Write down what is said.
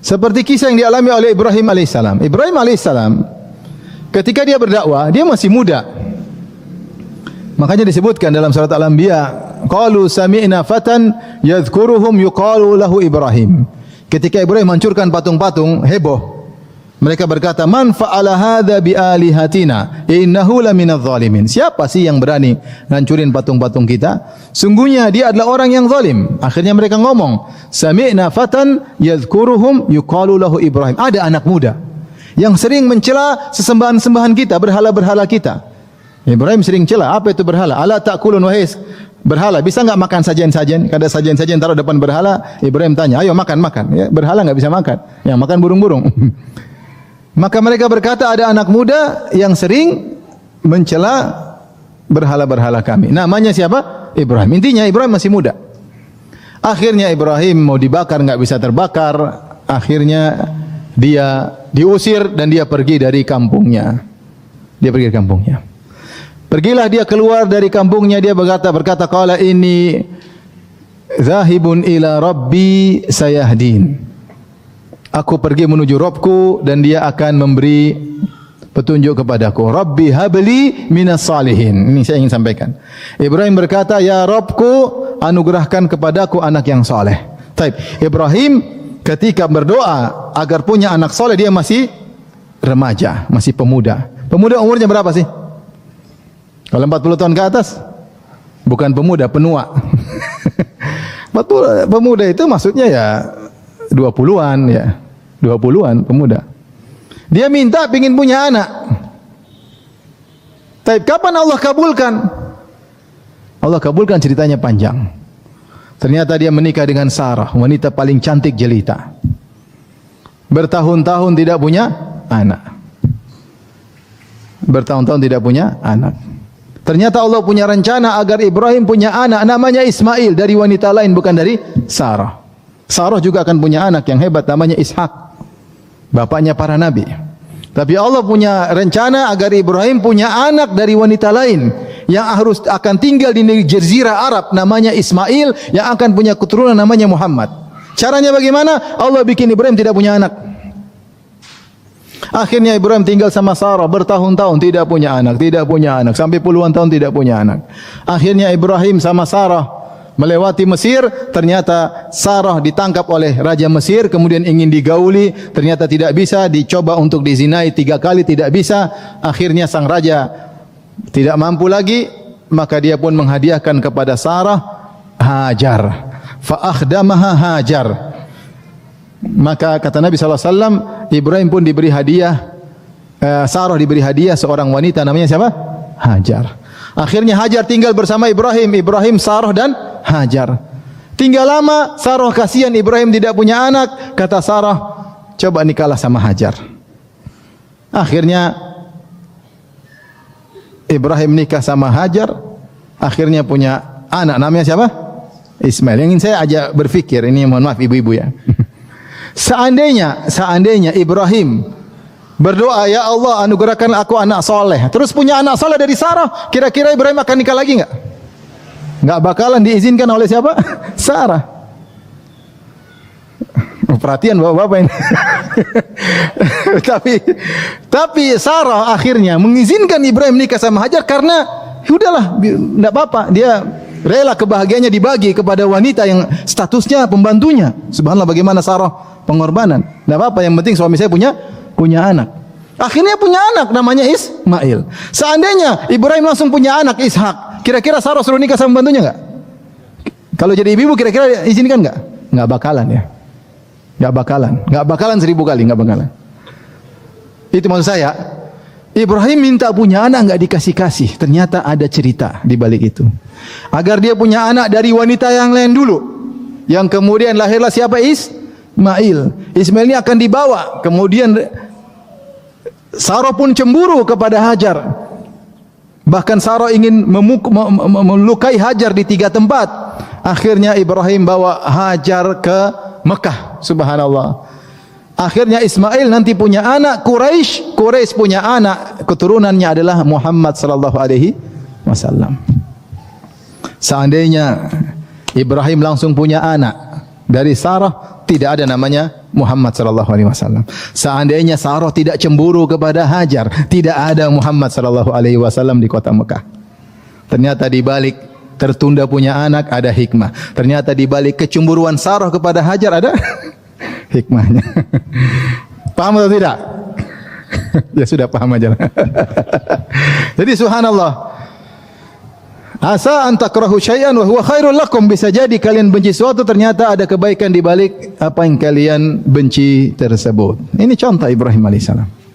Seperti kisah yang dialami oleh Ibrahim alaihissalam. Ibrahim alaihissalam ketika dia berdakwah, dia masih muda. Makanya disebutkan dalam surat Al-Anbiya, qalu sami'na fatan yadhkuruhum yuqalu lahu Ibrahim. Ketika Ibrahim hancurkan patung-patung, heboh. Mereka berkata, man fa'ala hadza bi alihatina innahu laminadh zalimin. Siapa sih yang berani hancurin patung-patung kita? Sungguhnya dia adalah orang yang zalim. Akhirnya mereka ngomong, sami'na fatan yadhkuruhum yuqalu lahu Ibrahim. Ada anak muda yang sering mencela sesembahan-sembahan kita, berhala-berhala kita. Ibrahim sering cela, apa itu berhala? Ala ta'kulun wahai berhala, bisa enggak makan sajian-sajian? Kada sajian-sajian taruh depan berhala, Ibrahim tanya, ayo makan-makan. Ya, berhala enggak bisa makan, yang makan burung-burung. Maka mereka berkata, ada anak muda yang sering mencela berhala-berhala kami. Namanya siapa? Ibrahim. Intinya Ibrahim masih muda. Akhirnya Ibrahim mau dibakar, enggak bisa terbakar. Akhirnya dia diusir dan dia pergi dari kampungnya. Dia pergi dari kampungnya. Pergilah dia keluar dari kampungnya, dia berkata qala inni zahibun ila rabbi sayahdin. Aku pergi menuju Rabbku dan dia akan memberi petunjuk kepadaku. Rabbi habli minas salihin. Ini saya ingin sampaikan. Ibrahim berkata, ya Rabbku, anugerahkan kepadaku anak yang saleh. Baik, Ibrahim ketika berdoa agar punya anak saleh, dia masih remaja, masih pemuda. Pemuda umurnya berapa sih? Kalau 40 tahun ke atas, bukan pemuda, penua. 40 pemuda itu maksudnya ya 20-an ya. 20-an pemuda. Dia minta pingin punya anak. Tapi kapan Allah kabulkan? Allah kabulkan, ceritanya panjang. Ternyata dia menikah dengan Sarah, wanita paling cantik jelita. Bertahun-tahun tidak punya anak. Bertahun-tahun tidak punya anak. Ternyata Allah punya rencana agar Ibrahim punya anak namanya Ismail dari wanita lain, bukan dari Sarah. Sarah juga akan punya anak yang hebat namanya Ishak, bapaknya para nabi. Tapi Allah punya rencana agar Ibrahim punya anak dari wanita lain yang harus akan tinggal di negeri Jazirah Arab namanya Ismail, yang akan punya keturunan namanya Muhammad. Caranya bagaimana? Allah bikin Ibrahim tidak punya anak. Akhirnya Ibrahim tinggal sama Sarah bertahun-tahun tidak punya anak, sampai puluhan tahun tidak punya anak. Akhirnya Ibrahim sama Sarah melewati Mesir, ternyata Sarah ditangkap oleh Raja Mesir, kemudian ingin digauli, ternyata tidak bisa, dicoba untuk dizinai 3 kali, tidak bisa. Akhirnya sang raja tidak mampu lagi, maka dia pun menghadiahkan kepada Sarah Hajar. Fa akhdamaha Hajar. Maka kata Nabi SAW, Ibrahim pun diberi hadiah, Sarah diberi hadiah seorang wanita namanya siapa? Hajar. Akhirnya Hajar tinggal bersama Ibrahim, Sarah dan Hajar. Tinggal lama, Sarah kasihan Ibrahim tidak punya anak. Kata Sarah, coba nikahlah sama Hajar. Akhirnya Ibrahim nikah sama Hajar. Akhirnya punya anak namanya siapa? Ismail. Yang ingin saya ajak berfikir, ini mohon maaf ibu-ibu ya. Seandainya Ibrahim berdoa, ya Allah anugerahkan aku anak soleh, terus punya anak soleh dari Sarah, kira-kira Ibrahim akan nikah lagi enggak? Enggak bakalan diizinkan oleh siapa? Sarah. Perhatian bapak-bapak ini. tapi Sarah akhirnya mengizinkan Ibrahim nikah sama Hajar karena udahlah, enggak apa-apa, dia rela kebahagiaannya dibagi kepada wanita yang statusnya pembantunya. Subhanallah, bagaimana Sarah pengorbanan. Tidak apa-apa, yang penting suami saya punya anak. Akhirnya punya anak namanya Ismail. Seandainya Ibrahim langsung punya anak Ishak, kira-kira Sarah suruh nikah sama pembantunya enggak? Kalau jadi ibu kira-kira izinkan enggak? Enggak bakalan ya. Enggak bakalan 1000 kali, enggak bakalan. Itu maksud saya. Ibrahim minta punya anak enggak dikasih-kasih. Ternyata ada cerita di balik itu. Agar dia punya anak dari wanita yang lain dulu. Yang kemudian lahirlah siapa? Ismail. Ismail ini akan dibawa. Kemudian Sarah pun cemburu kepada Hajar. Bahkan Sarah ingin melukai Hajar di 3 tempat. Akhirnya Ibrahim bawa Hajar ke Mekah. Subhanallah. Akhirnya Ismail nanti punya anak Quraisy punya anak, keturunannya adalah Muhammad sallallahu alaihi wasallam. Seandainya Ibrahim langsung punya anak dari Sarah, tidak ada namanya Muhammad sallallahu alaihi wasallam. Seandainya Sarah tidak cemburu kepada Hajar, tidak ada Muhammad sallallahu alaihi wasallam di kota Mekah. Ternyata di balik tertunda punya anak ada hikmah. Ternyata di balik kecemburuan Sarah kepada Hajar ada hikmahnya. Paham atau tidak? Ya sudah paham aja. Jadi subhanallah. Asa an takrahu syai'an wa huwa khairul lakum, bisa jadi kalian benci sesuatu ternyata ada kebaikan di balik apa yang kalian benci tersebut. Ini contoh Ibrahim alaihissalam.